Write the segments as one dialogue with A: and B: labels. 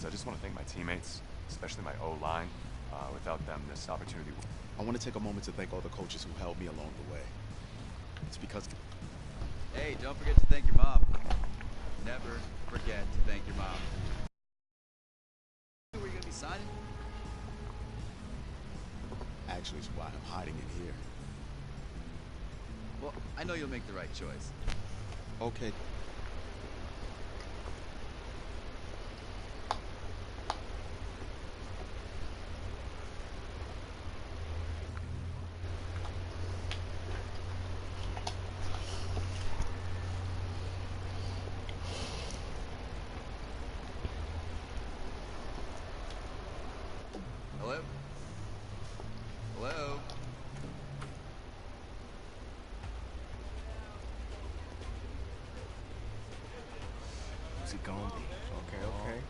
A: I just want to thank my teammates, especially my O-line. Without them, this opportunity...
B: I want to take a moment to thank all the coaches who held me along the way. It's because...
C: Hey, don't forget to thank your mom. Never forget to thank your mom. Where are you going to be signing?
B: Actually, it's why I'm hiding in here.
C: Well, I know you'll make the right choice.
B: Okay.
C: Hello? Hello?
A: Who's it gonna be?
B: Okay.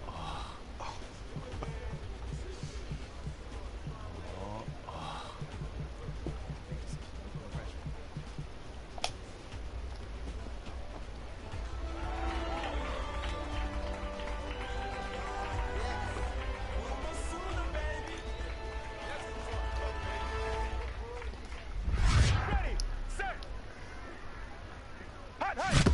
A: Ready, set, hot, hot.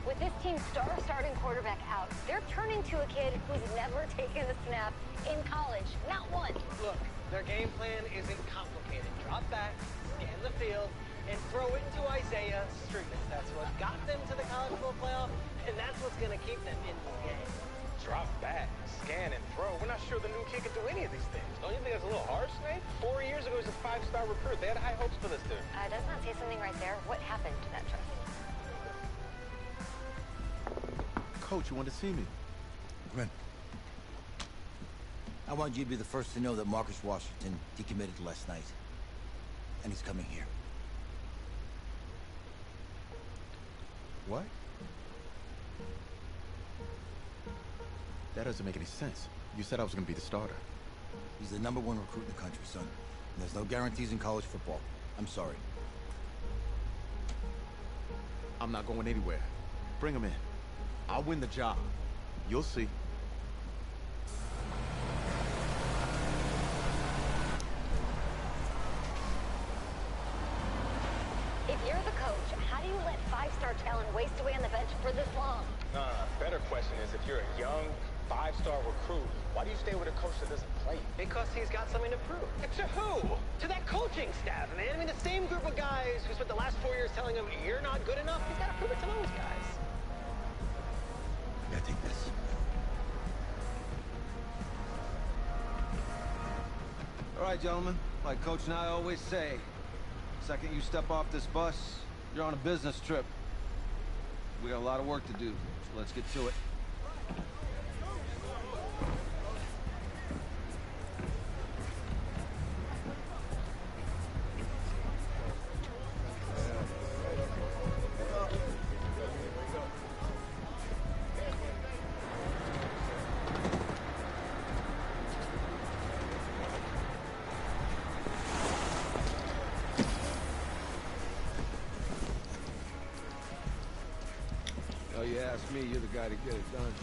D: With this team's star starting quarterback out, they're turning to a kid who's never taken a snap in college. Not one.
E: Look, their game plan isn't complicated. Drop back, scan the field, and throw it into Isaiah Streetman. That's what got them to the college football playoff, and that's what's going to keep them in this game.
F: Drop back, scan, and throw. We're not sure the new kid can do any of these things. Don't you think that's a little harsh, Nate? 4 years ago, he was a 5-star recruit. They had high hopes for this dude.
D: Does not say something right there. What happened to that trust?
B: Coach, you want to see me?
G: Come in. I want you to be the first to know that Marcus Washington decommitted last night. And he's coming here.
B: What? That doesn't make any sense. You said I was going to be the starter.
G: He's the #1 recruit in the country, son. And there's no guarantees in college football. I'm sorry.
B: I'm not going anywhere. Bring him in. I'll win the job. You'll see.
D: If you're the coach, how do you let 5-star talent waste away on the bench for this long?
F: Better question is, if you're a young 5-star recruit, why do you stay with a coach that doesn't play?
E: Because he's got something to prove. To who? To that coaching staff, man. I mean, the same group of guys who spent the last 4 years telling him, you're not good enough. He's got to prove it to those guys.
G: Yeah, take this.
H: All right, gentlemen. Like Coach and I always say, second you step off this bus, you're on a business trip. We got a lot of work to do, so let's get to it. Oh, you ask me, you're the guy to get it done.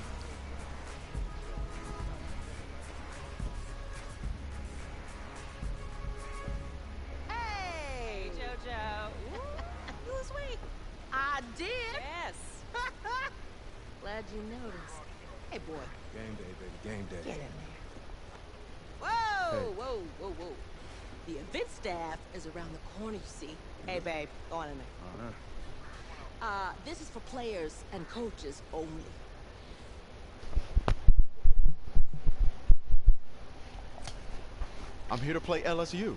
I: Hey, JoJo.
J: You was wait. I did.
I: Yes.
J: Glad you noticed. Hey, boy.
H: Game day, baby, game day.
J: Get in there.
I: Whoa,
H: Hey.
I: whoa, whoa, whoa. The event staff is around the corner, you see. Hey, babe, go on in there.
H: Uh-huh.
I: This is for players and coaches only.
B: I'm here to play LSU.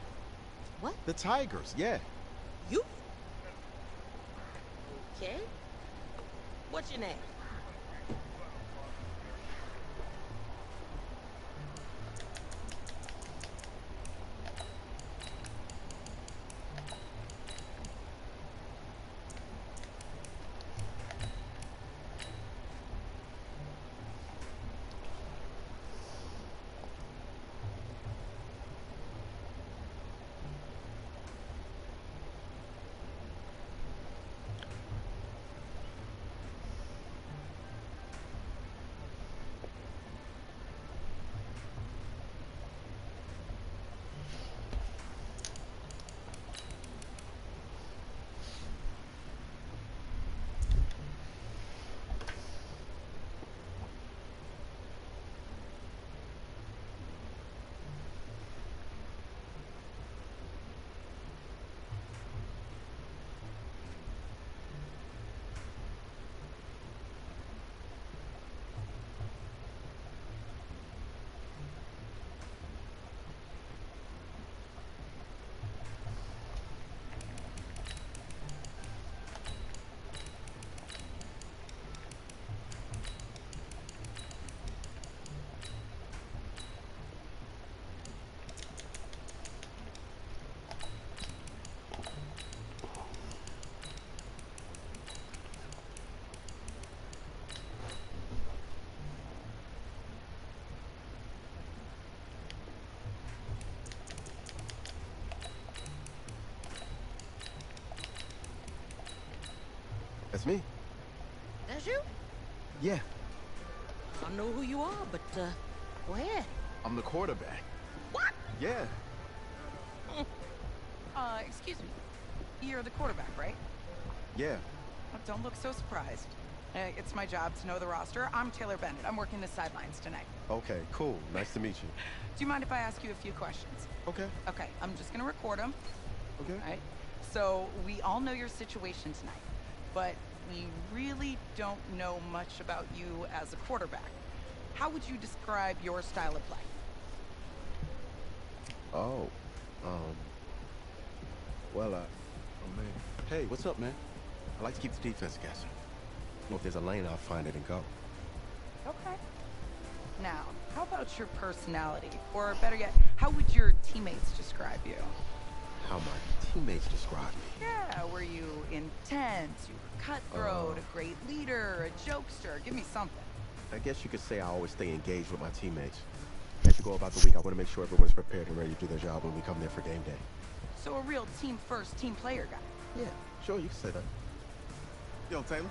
I: What?
B: The Tigers, yeah.
I: You? Okay. What's your name?
K: That's me.
J: That's you?
K: Yeah,
J: I don't know who you are, but, go ahead.
K: I'm the quarterback.
J: What?
K: Yeah.
L: Excuse me. You're the quarterback, right?
K: Yeah.
L: Oh, don't look so surprised. It's my job to know the roster. I'm Taylor Bennett. I'm working the sidelines tonight.
K: Okay, cool. Nice to meet you.
L: Do you mind if I ask you a few questions?
K: Okay.
L: Okay, I'm just gonna record them.
K: Okay.
L: All right? So, we all know your situation tonight, but we really don't know much about you as a quarterback. How would you describe your style of play?
K: Oh, well, oh man. Hey, what's up, man? I like to keep the defense guessing. If there's a lane, I'll find it and go.
L: Okay. Now, how about your personality? Or better yet, how would your teammates describe you?
K: How my teammates describe me.
L: Yeah, were you intense? You were cutthroat, a great leader, a jokester? Give me something.
K: I guess you could say I always stay engaged with my teammates. As you go about the week, I want to make sure everyone's prepared and ready to do their job when we come there for game day.
L: So a real team-first, team-player guy.
K: Yeah, sure, you can say that.
M: Yo, Taylor.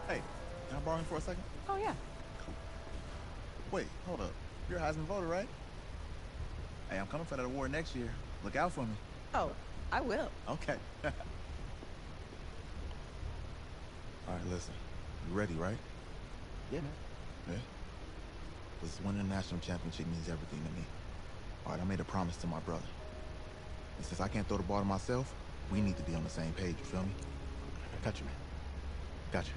M: Hey, can I borrow him for a second?
L: Oh, yeah.
M: Wait, hold up. You're a Heisman voter, right? Hey, I'm coming for that award next year. Look out for me.
L: Oh, I will.
M: Okay. All right, listen. You ready, right?
K: Yeah, man.
M: Yeah? This winning the national championship means everything to me. All right, I made a promise to my brother. And since I can't throw the ball to myself, we need to be on the same page, you feel me?
K: Got you, man. Got you.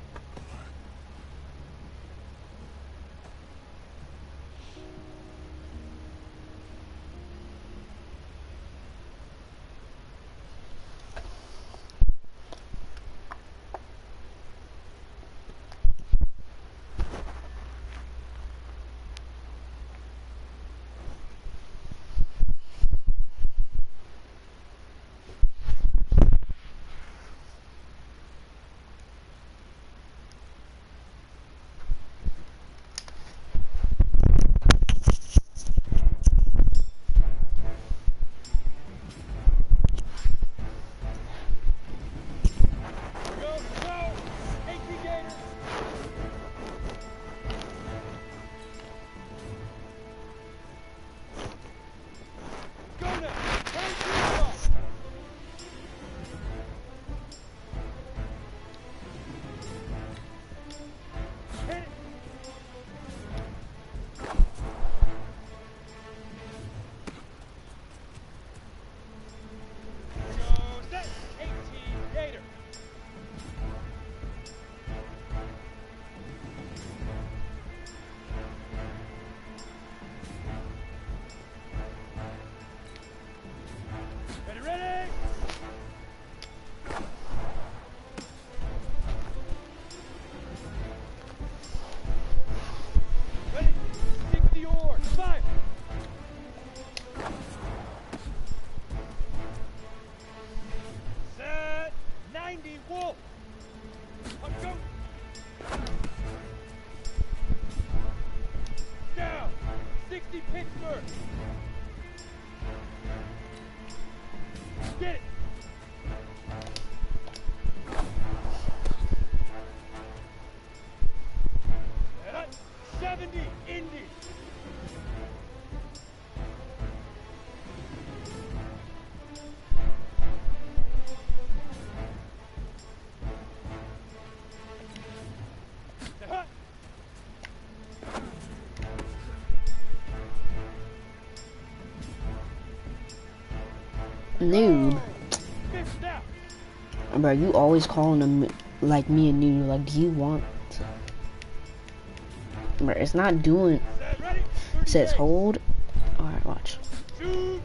N: Get it! 70, Indy!
O: Noob. Bro, you always calling them like me and noob. Like, do you want to... Bro, it's not doing... It says hold. Alright, watch. Oh,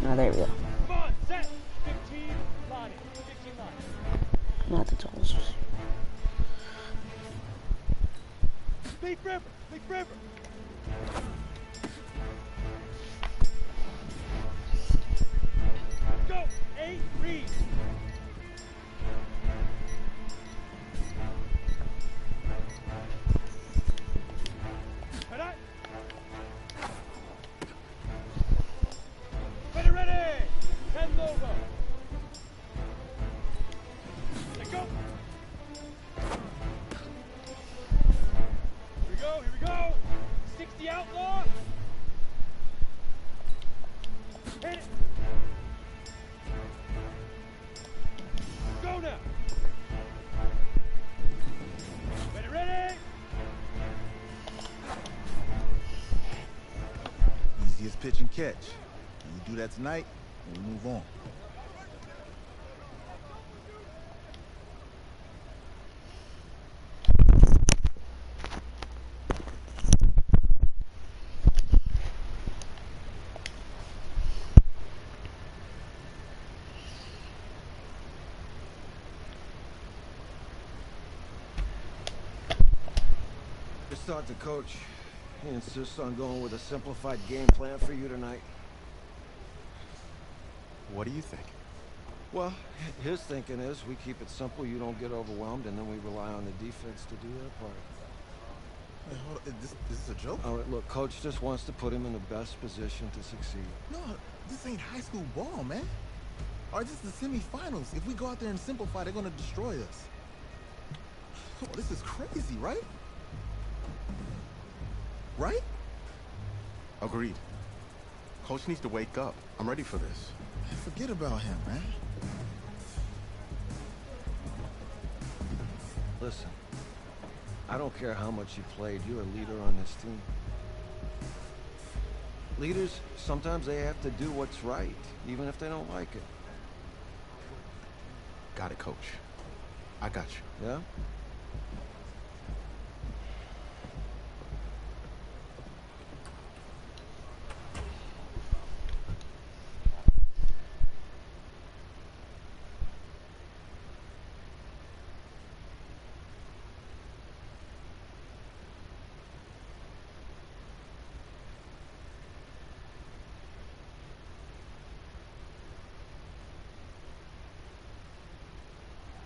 O: there we go. Not the tallest.
N: Leaf River! Leaf River! Go! 8, read! Ready, ready!
M: Easiest pitch and catch. And you do that tonight, and we move on.
H: Just talked to Coach. He insists on going with a simplified game plan for you tonight.
K: What do you think?
H: Well, his thinking is we keep it simple, you don't get overwhelmed, and then we rely on the defense to do their part.
M: Hey, hold on. Is this a joke?
H: All right, look, Coach just wants to put him in the best position to succeed.
M: No, this ain't high school ball, man. All right, this is the semifinals. If we go out there and simplify, they're gonna destroy us. Oh, this is crazy, right? Right?
K: Agreed. Coach needs to wake up. I'm ready for this.
M: Forget about him, man.
H: Listen, I don't care how much you played, you're a leader on this team. Leaders, sometimes they have to do what's right, even if they don't like it.
K: Got it, Coach. I got you.
H: Yeah?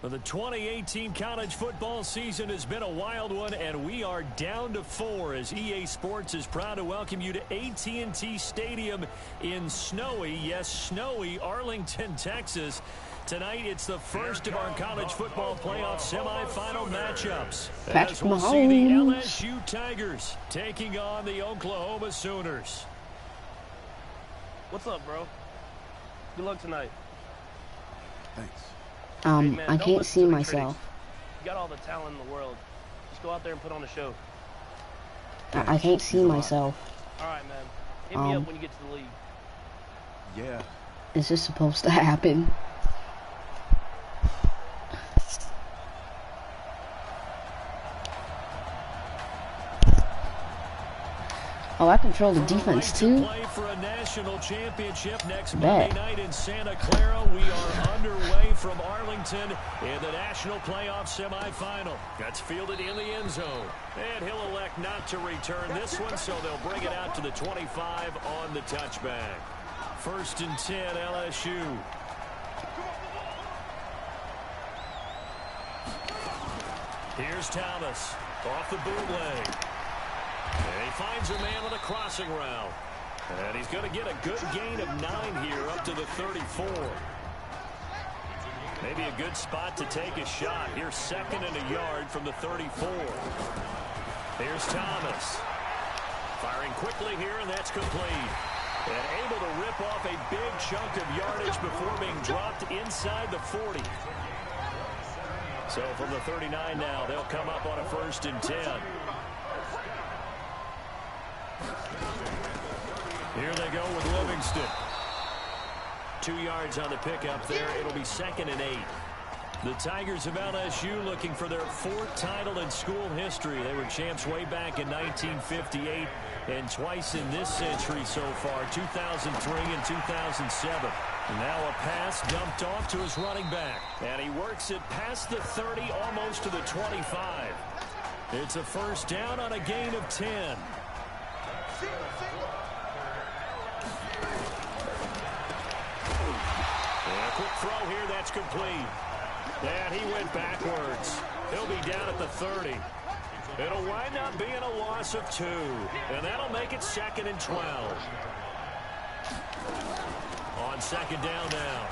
P: Well, the 2018 college football season has been a wild one, and we are down to 4 as EA Sports is proud to welcome you to AT&T Stadium in snowy, yes, snowy Arlington, Texas. Tonight, it's the first of our college football playoff semifinal matchups. As we'll see the LSU Tigers taking on the Oklahoma Sooners.
Q: What's up, bro? Good luck tonight.
K: Thanks.
Q: Hey, man,
O: I
Q: don't
O: can't
Q: listen
O: see
Q: to the
O: myself.
Q: critics. You got all the talent in the world. Just go out there and put on a show.
O: I can't see myself.
Q: All right, man. Hit me up when you get to the league.
K: Yeah.
O: Is this supposed to happen? Oh, I control the defense too.
P: Play for a national championship next
O: Bet.
P: Monday night in Santa Clara. We are underway from Arlington in the national playoff semifinal. That's fielded in the end zone. And he'll elect not to return this one, so they'll bring it out to the 25 on the touchback. 1st and 10, LSU. Here's Thomas off the bootleg. And he finds a man on a crossing route. And he's going to get a good gain of 9 here up to the 34. Maybe a good spot to take a shot. Here's 2nd and a yard from the 34. Here's Thomas. Firing quickly here, and that's complete. And able to rip off a big chunk of yardage before being dropped inside the 40. So from the 39 now, they'll come up on a 1st and 10. Here they go with Livingston. 2 yards on the pickup there. It'll be 2nd and 8. The Tigers of LSU looking for their 4th title in school history. They were champs way back in 1958 and twice in this century so far, 2003 and 2007. Now a pass dumped off to his running back. And he works it past the 30, almost to the 25. It's a 1st down on a gain of 10. And a quick throw here, that's complete. And he went backwards. He'll be down at the 30. It'll wind up being a loss of 2. And that'll make it 2nd and 12. On 2nd down now,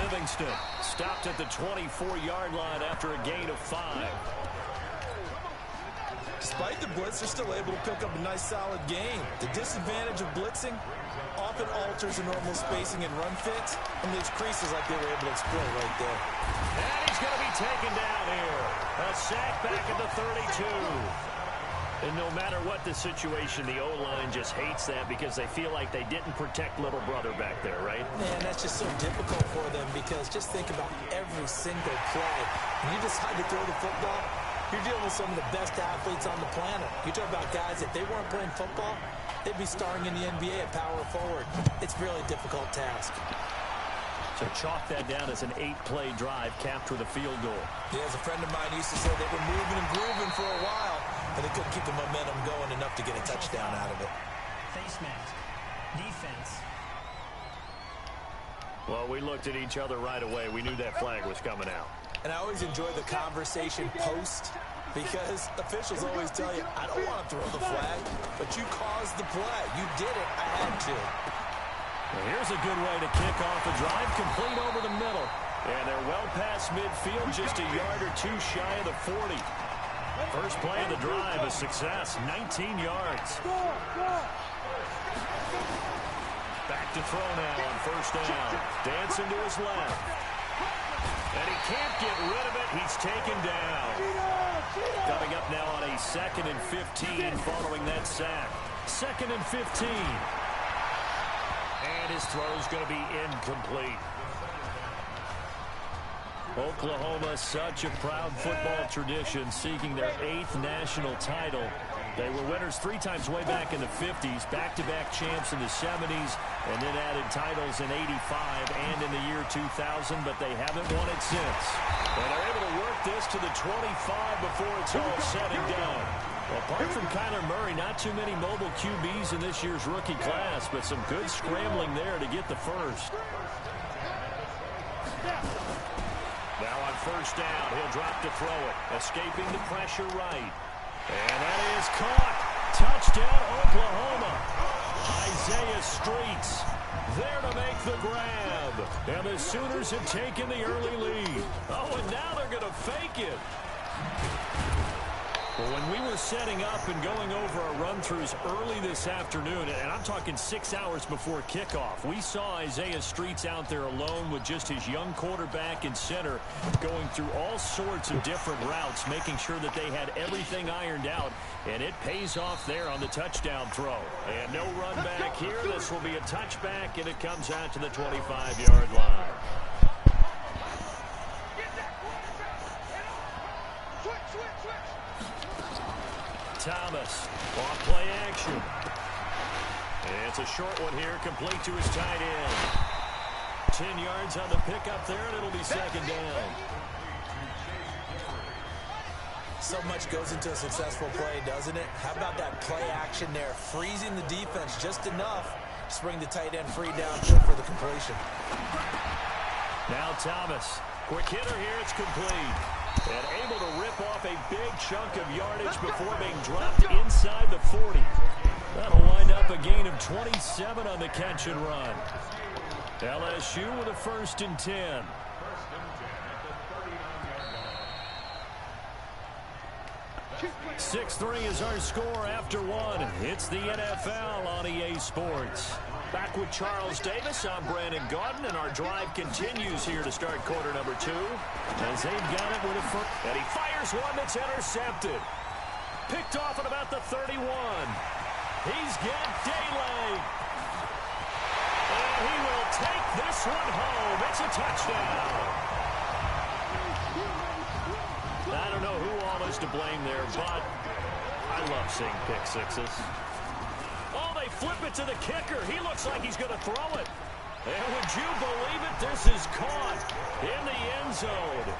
P: Livingston stopped at the 24-yard line after a gain of 5.
R: Despite the blitz, they're still able to pick up a nice, solid gain. The disadvantage of blitzing often alters the normal spacing and run fits, and leaves creases like they were able to exploit right there.
P: And he's going to be taken down here. A sack back at the 32. And no matter what the situation, the O-line just hates that because they feel like they didn't protect little brother back there, right?
R: Man, that's just so difficult for them because just think about every single play. When you decide to throw the football, you're dealing with some of the best athletes on the planet. You talk about guys, if they weren't playing football, they'd be starring in the NBA at power forward. It's a really difficult task.
P: So chalk that down as an 8-play drive capped with a field goal.
R: Yeah, as a friend of mine used to say, they were moving and grooving for a while, but they couldn't keep the momentum going enough to get a touchdown out of it.
S: Face mask. Defense.
P: Well, we looked at each other right away. We knew that flag was coming out.
R: And I always enjoy the conversation post because officials always tell you, I don't want to throw the flag, but you caused the play. You did it. I had to.
P: Well, here's a good way to kick off a drive, complete over the middle. And they're well past midfield, just a yard or two shy of the 40. First play of the drive, a success, 19 yards. Back to throw now on first down. Dancing to his left. And he can't get rid of it. He's taken down. Coming up now on a 2nd and 15 following that sack. 2nd and 15. And his throw's going to be incomplete. Oklahoma, such a proud football tradition, seeking their 8th national title. They were winners 3 times way back in the 50s, back-to-back champs in the 70s, and then added titles in 85 and in the year 2000, but they haven't won it since. And they're able to work this to the 25 before it's all said and done. Apart from Kyler Murray, not too many mobile QBs in this year's rookie class, but some good scrambling there to get the first. Now on first down, he'll drop to throw it, escaping the pressure right. And that is caught. Touchdown, Oklahoma. Isaiah Streets there to make the grab. And the Sooners have taken the early lead. Oh, and now they're going to fake it. Well, when we were setting up and going over our run-throughs early this afternoon, and I'm talking 6 hours before kickoff, we saw Isaiah Streets out there alone with just his young quarterback and center going through all sorts of different routes, making sure that they had everything ironed out, and it pays off there on the touchdown throw. And no run back here. This will be a touchback, and it comes out to the 25-yard line. Thomas, off play action. And it's a short one here, complete to his tight end. 10 yards on the pickup there, and it'll be 2nd down.
R: So much goes into a successful play, doesn't it? How about that play action there, freezing the defense just enough to bring the tight end free downfield for the completion.
P: Now Thomas, quick hitter here, it's complete. And able to rip off a big chunk of yardage before being dropped inside the 40. That'll wind up a gain of 27 on the catch and run. LSU with a 1st and 10. .6-3 is our score after 1. It's the NFL on EA Sports. Back with Charles Davis, I'm Brandon Gaudin, and our drive continues here to start quarter number 2. As they've got it with a first, and he fires one that's intercepted. Picked off at about the 31. He's got daylight. And he will take this one home. It's a touchdown. I don't know who all is to blame there, but I love seeing pick sixes. Oh, they flip it to the kicker. He looks like he's going to throw it. And would you believe it? This is caught in the end zone.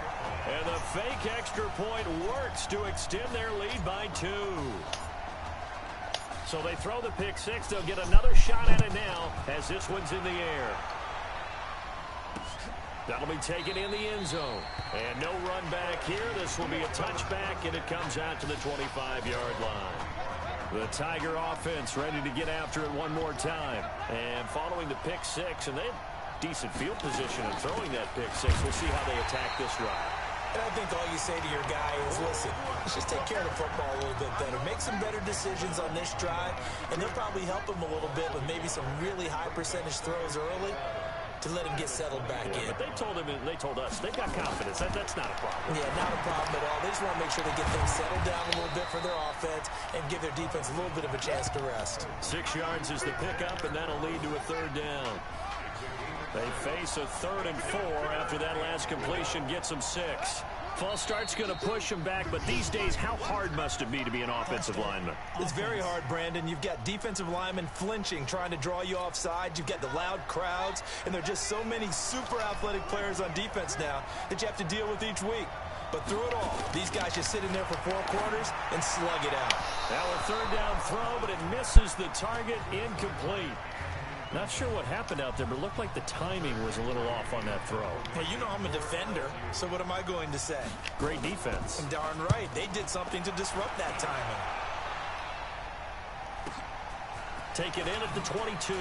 P: And the fake extra point works to extend their lead by 2. So they throw the pick six. They'll get another shot at it now as this one's in the air. That'll be taken in the end zone. And no run back here. This will be a touchback, and it comes out to the 25-yard line. The Tiger offense ready to get after it one more time. And following the pick six, and they have decent field position in throwing that pick six. We'll see how they attack this drive.
R: And I think all you say to your guy is, listen, let's just take care of the football a little bit better. Make some better decisions on this drive, and they'll probably help him a little bit with maybe some really high percentage throws early to let him get settled back in.
P: But they told us they got confidence. That's not a problem.
R: Yeah, not a problem at all. They just want to make sure they get things settled down a little bit for their offense and give their defense a little bit of a chance to rest.
P: 6 yards is the pickup, and that'll lead to a third down. They face a 3rd and 4 after that last completion gets them 6. False start's going to push them back, but these days, how hard must it be to be an offensive lineman?
R: It's very hard, Brandon. You've got defensive linemen flinching, trying to draw you offside. You've got the loud crowds, and there are just so many super athletic players on defense now that you have to deal with each week. But through it all, these guys just sit in there for 4 quarters and slug it out.
P: Now a 3rd down throw, but it misses the target, incomplete. Not sure what happened out there, but it looked like the timing was a little off on that throw.
R: Well, you know I'm a defender, so what am I going to say?
P: Great defense.
R: And darn right, they did something to disrupt that timing.
P: Take it in at the 22.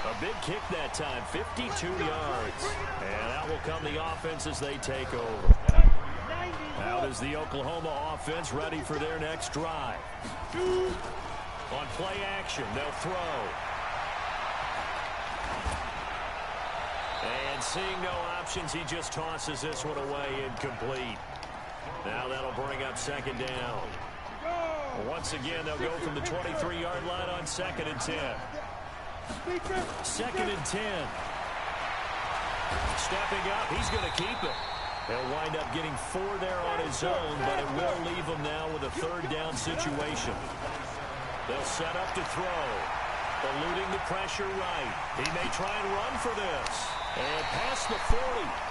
P: A big kick that time, 52 yards. And out will come the offense as they take over. Out is the Oklahoma offense ready for their next drive. On play action, they'll throw. And seeing no options, he just tosses this one away, incomplete. Now that'll bring up 2nd down. Once again, they'll go from the 23-yard line on 2nd and 10. 2nd and 10. Stepping up, he's going to keep it. He'll wind up getting 4 there on his own, but it will leave him now with a 3rd down situation. They'll set up to throw. Eluding the pressure right. He may try and run for this. And past the 40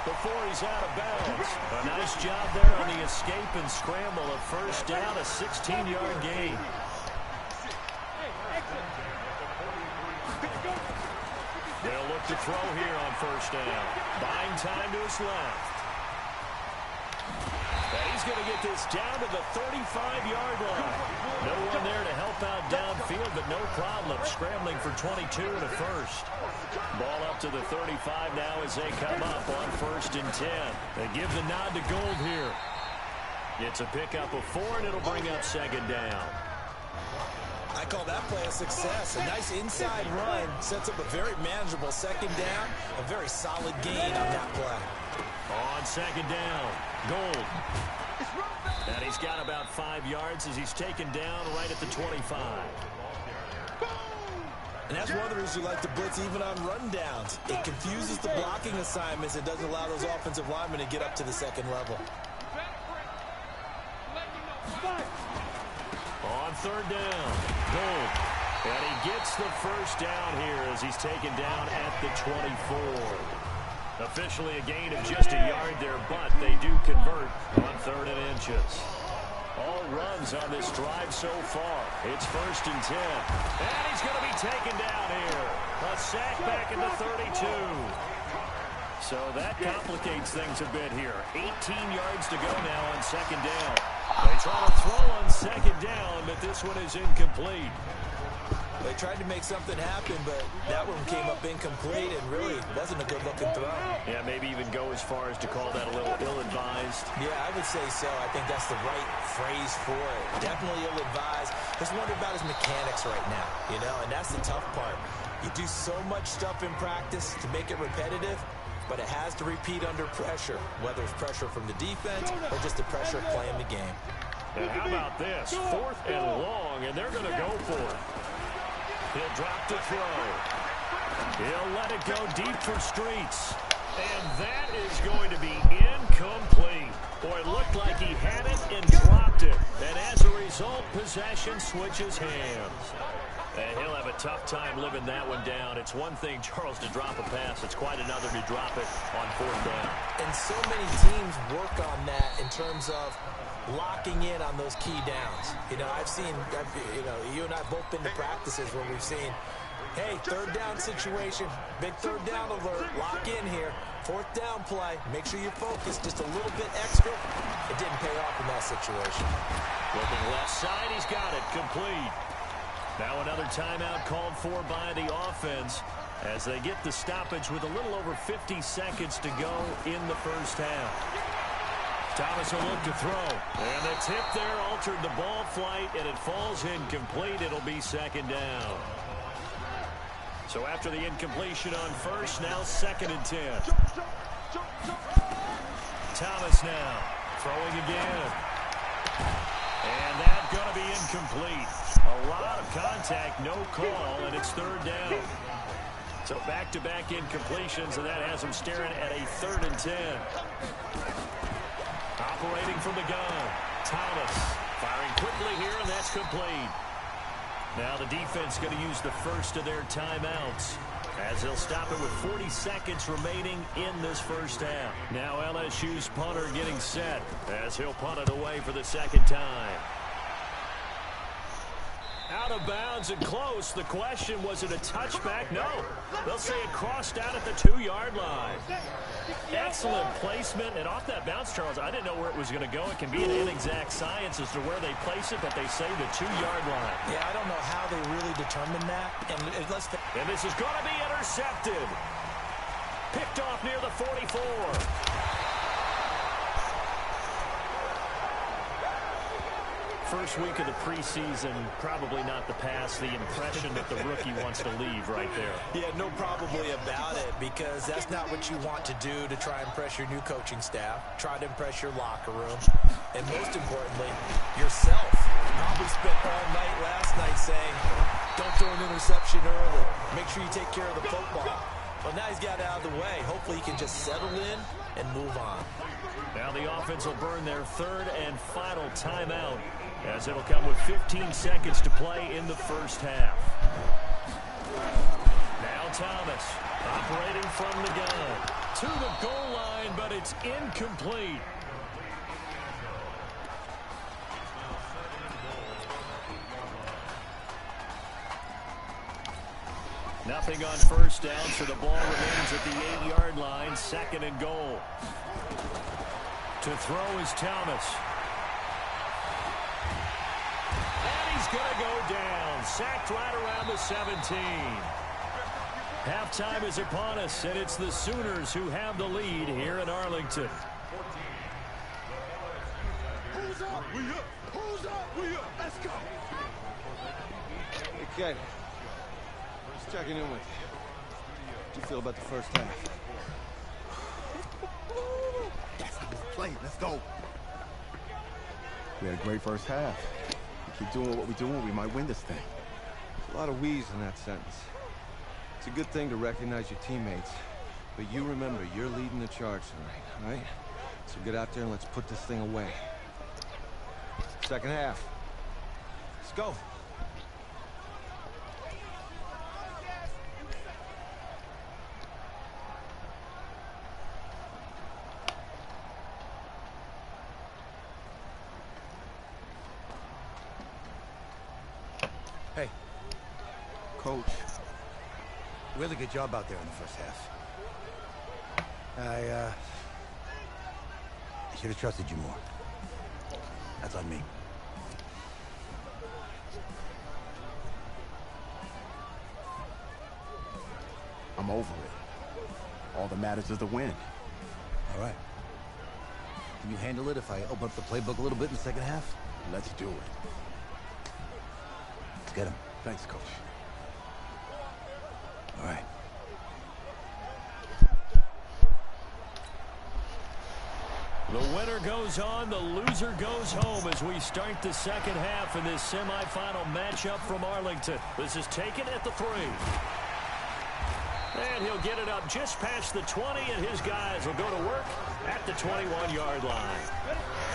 P: before he's out of bounds. A nice job there on the escape and scramble. A 1st down, a 16-yard gain. They'll look to throw here on 1st down. Buying time to his left. And he's going to get this down to the 35-yard line. No one there to help out downfield, but no problem scrambling for 22 and a 1st. Ball up to the 35 now as they come up on 1st and 10. They give the nod to Gold here. It's a pickup of 4, and it'll bring up 2nd down.
R: I call that play a success. A nice inside run sets up a very manageable 2nd down. A very solid gain on that play.
P: On 2nd down, Gold. And he's got about 5 yards as he's taken down right at the 25.
R: And that's one of the reasons you like to blitz even on rundowns. It confuses the blocking assignments. It doesn't allow those offensive linemen to get up to the 2nd level.
P: On 3rd down, Gold. And he gets the 1st down here as he's taken down at the 24. Officially a gain of just a yard there, but they do convert on 3rd and inches. All runs on this drive so far. It's 1st and 10. And he's going to be taken down here. A sack back in the 32. So that complicates things a bit here. 18 yards to go now on 2nd down. They try to throw on 2nd down, but this one is incomplete.
R: They tried to make something happen, but that one came up incomplete and really wasn't a good-looking throw.
P: Yeah, maybe even go as far as to call that a little ill-advised.
R: Yeah, I would say so. I think that's the right phrase for it. Definitely ill-advised. Just wonder about his mechanics right now, you know, and that's the tough part. You do so much stuff in practice to make it repetitive, but it has to repeat under pressure, whether it's pressure from the defense or just the pressure of playing the game.
P: And how about this? 4th and long, and they're going to go for it. He'll drop to throw. He'll let it go deep for Streets. And that is going to be incomplete. Boy, it looked like he had it and dropped it. And as a result, possession switches hands. And he'll have a tough time living that one down. It's one thing, Charles, to drop a pass. It's quite another to drop it on 4th down.
R: And so many teams work on that in terms of locking in on those key downs. You know, you and I have both been to practices where we've seen, hey, 3rd down situation, big 3rd down alert, lock in here, 4th down play, make sure you're focused just a little bit extra. It didn't pay off in that situation.
P: Looking left side, he's got it, complete. Now another timeout called for by the offense as they get the stoppage with a little over 50 seconds to go in the 1st half. Thomas will look to throw. And the tip there altered the ball flight, and it falls incomplete. It'll be 2nd down. So after the incompletion on first, now 2nd and 10. Thomas now throwing again. And that's going to be incomplete. A lot of contact, no call, and it's 3rd down. So back-to-back incompletions, and that has him staring at a 3rd and 10. Operating from the gun, Thomas firing quickly here, and that's complete. Now the defense going to use the first of their timeouts as they'll stop it with 40 seconds remaining in this first half. Now LSU's punter getting set as he'll punt it away for the 2nd time. Out of bounds and close. The question, was it a touchback? No. They'll say it crossed out at the 2-yard line. Excellent placement. And off that bounce, Charles, I didn't know where it was going to go. It can be an inexact science as to where they place it, but they say the 2-yard line.
R: Yeah, I don't know how they really determined that.
P: And this is going to be intercepted. Picked off near the 44. First week of the preseason, probably not the pass, the impression that the rookie wants to leave right there.
R: Yeah, no probably about it, because that's not what you want to do to try and impress your new coaching staff, try to impress your locker room, and most importantly, yourself. Probably spent all night last night saying, don't throw an interception early. Make sure you take care of the football. Well, now he's got it out of the way. Hopefully he can just settle in and move on.
P: Now the offense will burn their 3rd and final timeout, as it'll come with 15 seconds to play in the first half. Now Thomas operating from the gun to the goal line, but it's incomplete. Nothing on first down, so the ball remains at the 8-yard line, 2nd and goal. To throw is Thomas. He's going to go down. Sacked right around the 17. Halftime is upon us, and it's the Sooners who have the lead here in Arlington.
H: Who's up? We up. Who's up? We up. Let's go. Okay. Just checking in with you. How do you feel about the first half?
M: That's how we play. Let's go. We had a great first half. Keep doing what we're doing, we might win this thing.
H: There's a lot of we's in that sentence. It's a good thing to recognize your teammates, but you remember, you're leading the charge tonight, all right? So get out there and let's put this thing away. 2nd half. Let's go.
G: Hey.
M: Coach.
G: Really good job out there in the first half. I should have trusted you more. That's on me.
M: I'm over it. All that matters is the win.
G: All right. Can you handle it if I open up the playbook a little bit in the 2nd half?
M: Let's do it.
G: Let's get him.
M: Thanks, Coach.
G: All right.
P: The winner goes on, the loser goes home as we start the 2nd half in this semifinal matchup from Arlington. This is taken at the 3. And he'll get it up just past the 20, and his guys will go to work at the 21-yard line.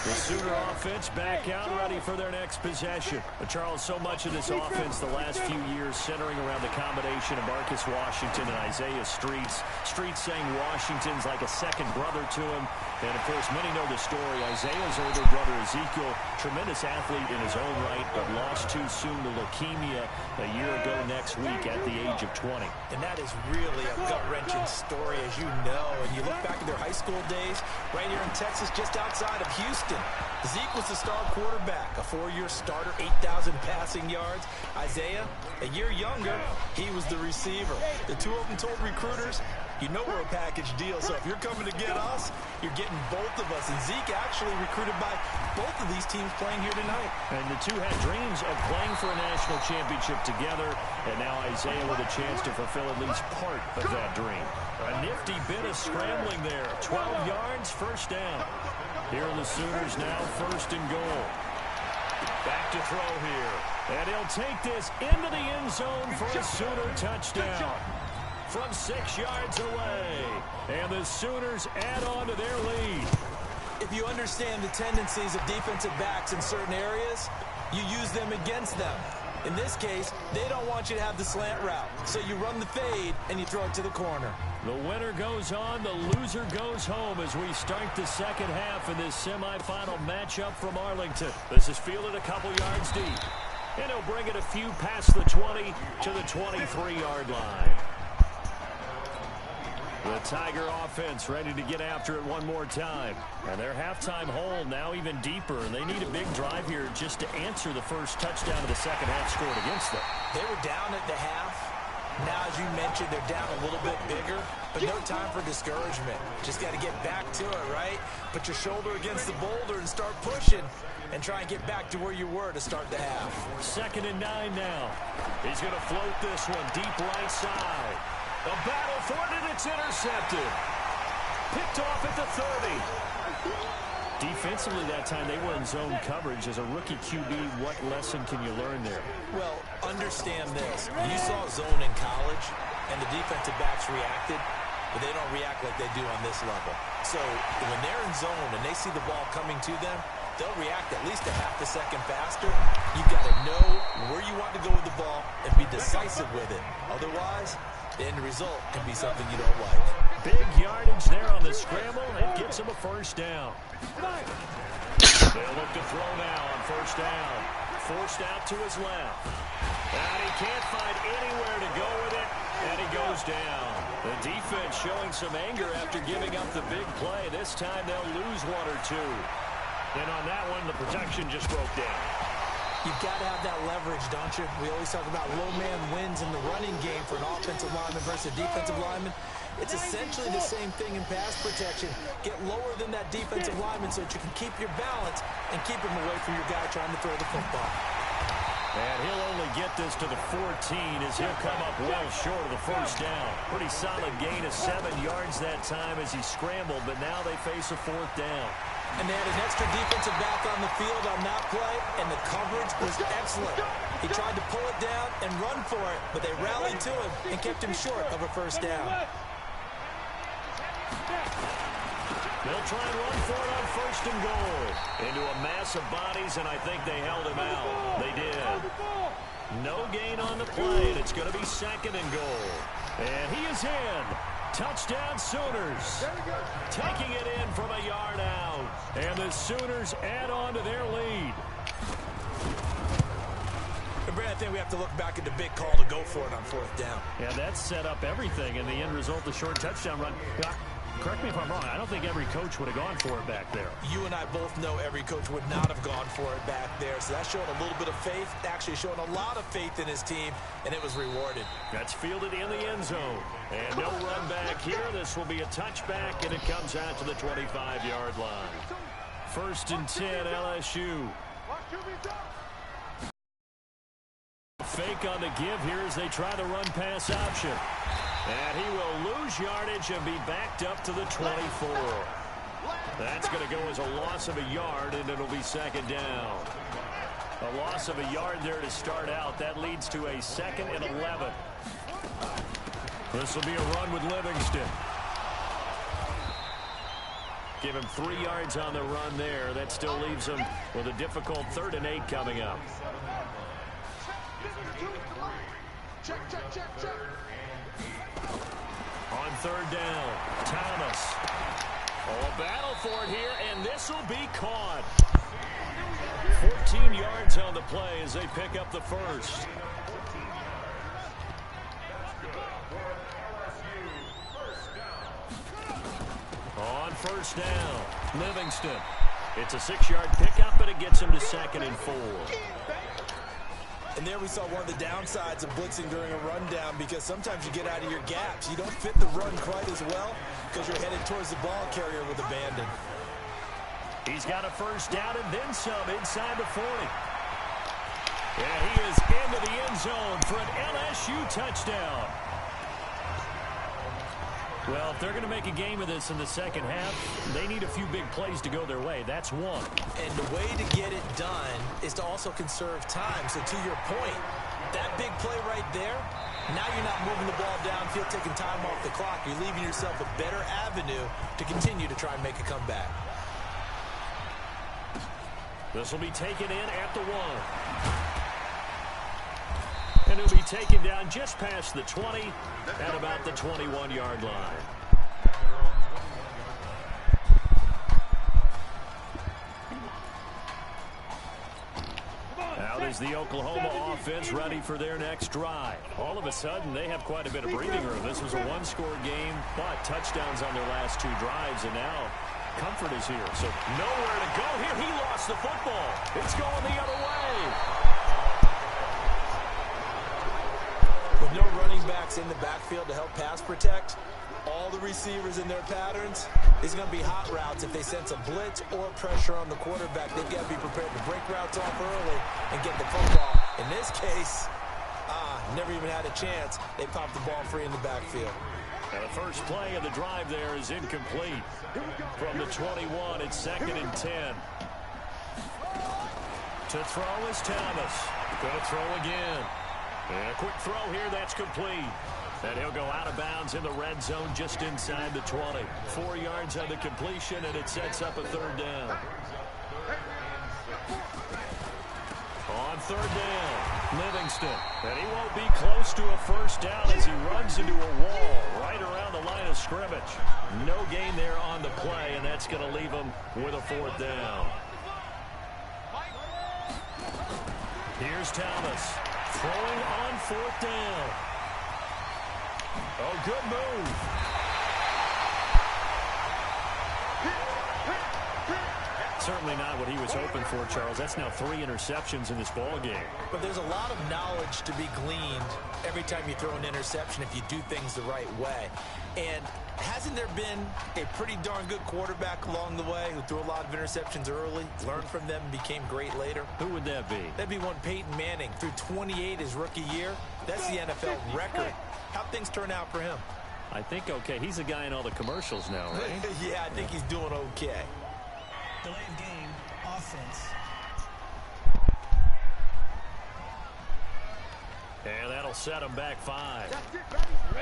P: The Sooner offense back out, ready for their next possession. But Charles, so much of this offense the last few years centering around the combination of Marcus Washington and Isaiah Streets. Streets saying Washington's like a second brother to him. And, of course, many know the story. Isaiah's older brother, Ezekiel, tremendous athlete in his own right, but lost too soon to leukemia a year ago next week at the age of 20.
R: And that is really a gut-wrenching story, as you know. And you look back at their high school days, right here in Texas, just outside of Houston. Washington. Zeke was the star quarterback, a 4-year starter, 8,000 passing yards. Isaiah, a year younger, he was the receiver. The two of them told recruiters, you know we're a package deal, so if you're coming to get us, you're getting both of us. And Zeke actually recruited by both of these teams playing here tonight.
P: And the two had dreams of playing for a national championship together, and now Isaiah with a chance to fulfill at least part of that dream. A nifty bit of scrambling there. 12 yards, first down. Here are the Sooners now, first and goal. Back to throw here. And he'll take this into the end zone for a Sooner touchdown. From 6 yards away. And the Sooners add on to their lead.
R: If you understand the tendencies of defensive backs in certain areas, you use them against them. In this case, they don't want you to have the slant route. So you run the fade and you throw it to the corner.
P: The winner goes on, the loser goes home as we start the second half in this semifinal matchup from Arlington. This is fielded a couple yards deep. And he'll bring it a few past the 20 to the 23-yard line. The Tiger offense ready to get after it one more time. And their halftime hole now even deeper. And they need a big drive here just to answer the first touchdown of the second half scored against them.
R: They were down at the half. Now, as you mentioned, they're down a little bit bigger, but no time for discouragement. Just got to get back to it, right? Put your shoulder against the boulder and start pushing and try and get back to where you were to start the half.
P: 2nd and 9 now. He's going to float this one deep right side. A battle for it, and it's intercepted. Picked off at the 30. Defensively that time, they were in zone coverage. As a rookie QB, what lesson can you learn there?
R: Well, understand this. You saw zone in college, and the defensive backs reacted, but they don't react like they do on this level. So when they're in zone and they see the ball coming to them, they'll react at least a half a second faster. You've got to know where you want to go with the ball and be decisive with it. Otherwise, the end result can be something you don't like.
P: Big yardage there on the scramble. It gets him a first down. They'll look to throw now on first down. Forced out to his left. And he can't find anywhere to go with it. And he goes down. The defense showing some anger after giving up the big play. This time they'll lose one or two. And on that one, the protection just broke down.
R: You've got to have that leverage, don't you? We always talk about low man wins in the running game for an offensive lineman versus a defensive lineman. It's essentially the same thing in pass protection. Get lower than that defensive lineman so that you can keep your balance and keep him away from your guy trying to throw the football.
P: And he'll only get this to the 14 as he'll come up well short of the first down. Pretty solid gain of 7 yards that time as he scrambled, but now they face a 4th down.
R: And they had an extra defensive back on the field on that play, and the coverage was excellent. He tried to pull it down and run for it, but they rallied to him and kept him short of a first down.
P: They'll try and run for it on first and goal. Into a mass of bodies, and I think they held him out. They did. No gain on the play, and it's going to be 2nd and goal. And he is in. Touchdown Sooners. Taking it in from a yard out. And the Sooners add on to their lead.
R: And Brad, I think we have to look back at the big call to go for it on 4th down.
P: Yeah, that set up everything in the end result, the short touchdown run. Correct me if I'm wrong. I don't think every coach would have gone for it back there.
R: You and I both know every coach would not have gone for it back there. So that showed a little bit of faith, actually showed a lot of faith in his team, and it was rewarded.
P: That's fielded in the end zone. And no run back here. This will be a touchback, and it comes out to the 25-yard line. 1st and 10, LSU. Fake on the give here as they try the run-pass option. And he will lose yardage and be backed up to the 24. That's going to go as a loss of a yard, and it'll be 2nd down. A loss of a yard there to start out. That leads to a 2nd and 11. This will be a run with Livingston. Give him 3 yards on the run there. That still leaves him with a difficult 3rd and 8 coming up. On 3rd down, Thomas. Oh, a battle for it here, and this will be caught. 14 yards on the play as they pick up the first. On 1st down, Livingston. It's a 6-yard pickup, and it gets him to 2nd and 4.
R: And there we saw one of the downsides of blitzing during a rundown, because sometimes you get out of your gaps. You don't fit the run quite as well because you're headed towards the ball carrier with abandon.
P: He's got a first down and then some inside the 40. And he is into the end zone for an LSU touchdown. Well, if they're going to make a game of this in the second half, they need a few big plays to go their way. That's one.
R: And the way to get it done is to also conserve time. So to your point, that big play right there, now you're not moving the ball downfield, taking time off the clock. You're leaving yourself a better avenue to continue to try and make a comeback.
P: This will be taken in at the 1. And he'll be taken down just past the 20 at about the 21-yard line. Out is the Oklahoma offense ready for their next drive. All of a sudden, they have quite a bit of breathing room. This was a one-score game, but touchdowns on their last 2 drives, and now comfort is here. So nowhere to go here. He lost the football. It's going the other way.
R: With no running backs in the backfield to help pass protect, all the receivers in their patterns, it's going to be hot routes. If they sense a blitz or pressure on the quarterback, they've got to be prepared to break routes off early and get the football. In this case, never even had a chance. They popped the ball free in the backfield.
P: And the first play of the drive there is incomplete. From the 21, it's 2nd and 10. To throw is Thomas. Going to throw again. And a quick throw here, that's complete. And he'll go out of bounds in the red zone just inside the 20. 4 yards on the completion, and it sets up a 3rd down. On 3rd down, Livingston. And he won't be close to a first down as he runs into a wall right around the line of scrimmage. No gain there on the play, and that's going to leave him with a 4th down. Here's Thomas. Throwing on 4th down. Oh, good move. Certainly not what he was hoping for, Charles. That's now 3 interceptions in this ball game.
R: But there's a lot of knowledge to be gleaned every time you throw an interception if you do things the right way. And hasn't there been a pretty darn good quarterback along the way who threw a lot of interceptions early, learned from them, and became great later?
P: Who would that be?
R: That'd be one Peyton Manning. Threw 28 his rookie year. That's the NFL record. How'd things turn out for him?
P: I think okay. He's a guy in all the commercials now, right?
R: Yeah, I think he's doing okay.
S: Delay of game, offense.
P: And that'll set them back 5.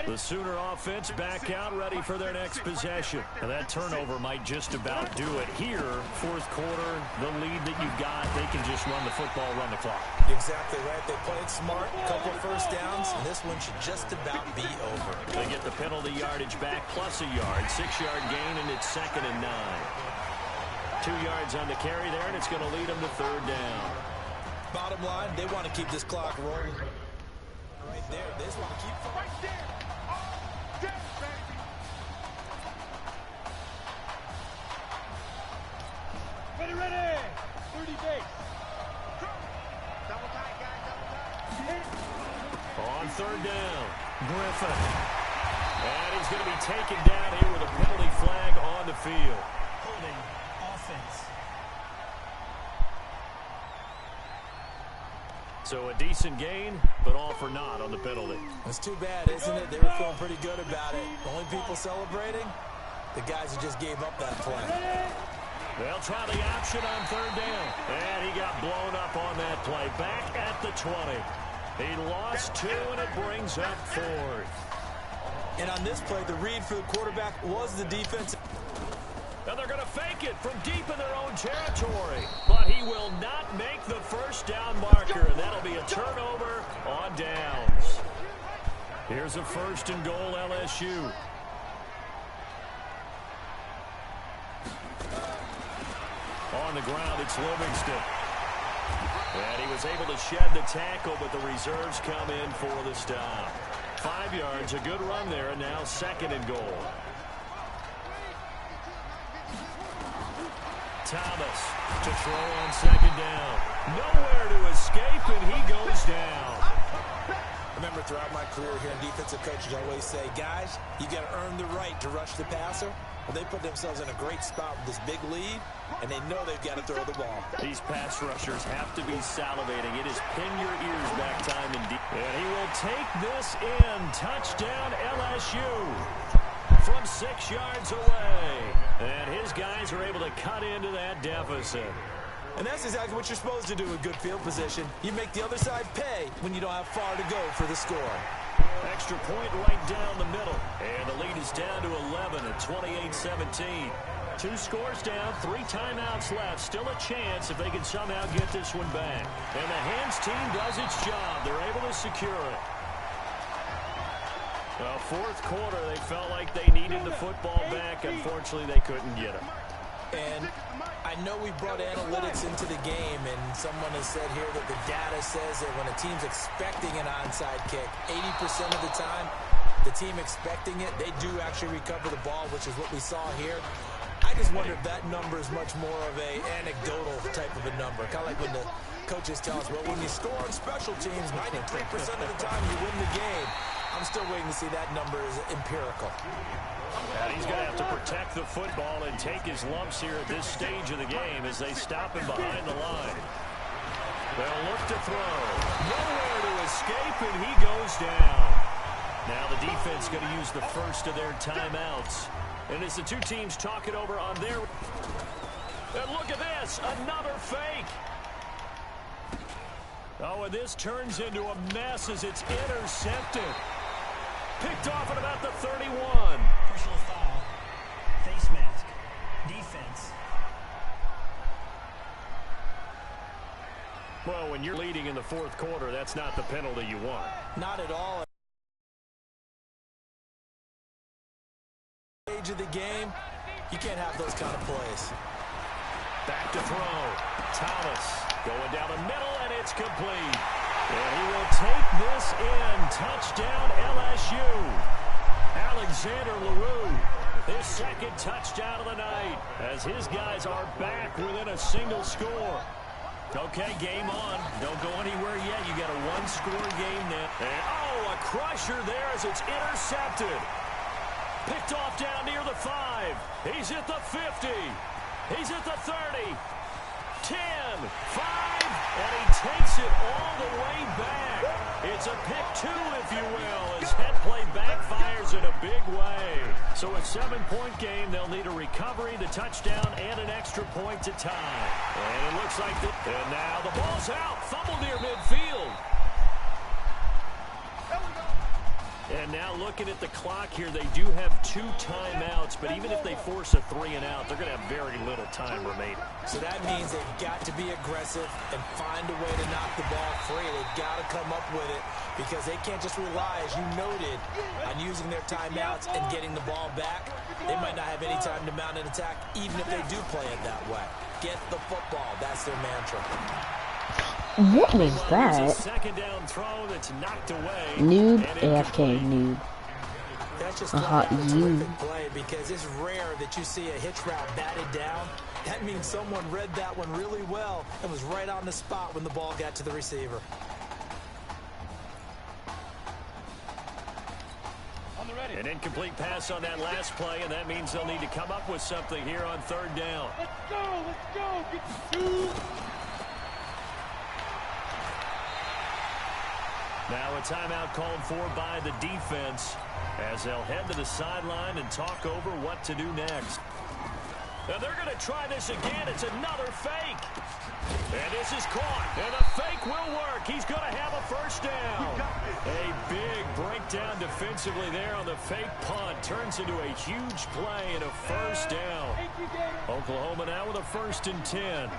P: The Sooner offense back out, ready for their next possession. And that turnover might just about do it here. 4th quarter, the lead that you've got, they can just run the football, run the clock.
R: Exactly right. They played smart, a couple of first downs, and this one should just about be over.
P: They get the penalty yardage back plus a yard. 6-yard gain, and it's 2nd and 9. 2 yards on the carry there, and it's going to lead them to 3rd down.
R: Bottom line, they want to keep this clock rolling. Right there, they just want to keep it right there.
N: Ready. 30 base. Double tight, guys,
P: On 3rd down, Griffin. And he's going to be taken down here with a penalty flag on the field.
S: Holding offense.
P: So a decent gain, but all for naught on the penalty.
R: It's too bad, isn't it? They were feeling pretty good about it. The only people celebrating, the guys who just gave up that play.
P: They'll try the option on 3rd down. And he got blown up on that play. Back at the 20. He lost 2, and it brings up 4th.
R: And on this play, the read for the quarterback was the defense.
P: And they're going to fake it from deep in their own territory. But he will not make the first down marker. And that'll be a turnover on downs. Here's a 1st and goal, LSU. On the ground, it's Livingston. And he was able to shed the tackle, but the reserves come in for the stop. 5 yards, a good run there, and now 2nd and goal. Thomas to throw on second down. Nowhere to escape, and he goes down.
R: Remember, throughout my career here in defensive coaches, I always say, guys, you got to earn the right to rush the passer. Well, they put themselves in a great spot with this big lead, and they know they've got to throw the ball.
P: These pass rushers have to be salivating. It is pin your ears back time indeed. And he will take this in. Touchdown LSU from 6 yards away. And his guys are able to cut into that deficit.
R: And that's exactly what you're supposed to do with good field position. You make the other side pay when you don't have far to go for the score.
P: Extra point right down the middle. And the lead is down to 11 at 28-17. 2 scores down, 3 timeouts left. Still a chance if they can somehow get this one back. And the hands team does its job. They're able to secure it. Well, fourth quarter, they felt like they needed the football back. Unfortunately, they couldn't get it.
R: And I know we brought analytics into the game, and someone has said here that the data says that when a team's expecting an onside kick, 80% of the time, the team expecting it, they do actually recover the ball, which is what we saw here. I just wonder if that number is much more of a anecdotal type of a number. Kind of like when the coaches tell us, well, when you score on special teams, 93% of the time you win the game. I'm still waiting to see that number is empirical.
P: And he's going to have to protect the football and take his lumps here at this stage of the game as they stop him behind the line. They'll look to throw. Nowhere to escape, and he goes down. Now the defense going to use the first of their timeouts. And as the two teams talk it over on their... And look at this, another fake. Oh, and this turns into a mess as it's intercepted. Picked off at about the 31.
S: Personal foul. Face mask. Defense.
P: Well, when you're leading in the fourth quarter, that's not the penalty you want.
R: Not at all. Age of the game, you can't have those kind of plays.
P: Back to throw. Thomas going down the middle, and it's complete. And he will take this in. Touchdown LSU. Alexander LaRue, his second touchdown of the night, as his guys are back within a single score. Okay, game on. Don't go anywhere yet. You got a one-score game now. And, oh, a crusher there as it's intercepted. Picked off down near the 5. He's at the 50. He's at the 30. 10, 5, and he takes it all the way back. It's a pick 2, if you will, as head play backfires in a big way. So a 7-point game, they'll need a recovery, the touchdown, and an extra point to tie. And it looks like and now the ball's out, fumble near midfield. And now looking at the clock here, they do have 2 timeouts, but even if they force a 3 and out, they're going to have very little time remaining.
R: So that means they've got to be aggressive and find a way to knock the ball free. They've got to come up with it because they can't just rely, as you noted, on using their timeouts and getting the ball back. They might not have any time to mount an attack, even if they do play it that way. Get the football. That's their mantra.
O: What was that?
P: Second down throw that's knocked away.
O: Noob, AFK, noob.
R: That's just
O: a
R: terrific play because it's rare that you see a hitch route batted down. That means someone read that one really well and was right on the spot when the ball got to the receiver.
P: An incomplete pass on that last play, and that means they'll need to come up with something here on third down.
N: Let's go, get the 2.
P: Now a timeout called for by the defense as they'll head to the sideline and talk over what to do next. Now they're going to try this again. It's another fake. And this is caught. And the fake will work. He's going to have a first down. A big breakdown defensively there on the fake punt. Turns into a huge play and a first down. Oklahoma now with a 1st and 10.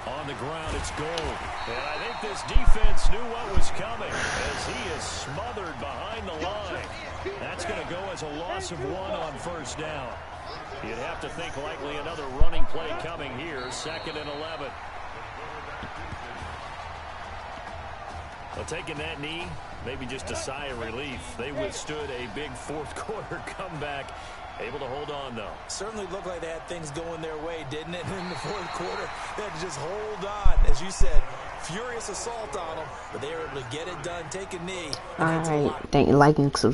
P: On the ground, it's Gold. And I think this defense knew what was coming as he is smothered behind the line. That's going to go as a loss of 1 on first down. You'd have to think likely another running play coming here, 2nd and 11. Well, taking that knee, maybe just a sigh of relief. They withstood a big fourth quarter comeback Able to hold on, though.
R: Certainly looked like they had things going their way, didn't it? In the fourth quarter, they had to just hold on. As you said, furious assault on them, but they were able to get it done, take a knee.
O: Alright, thank you, like, and subscribe.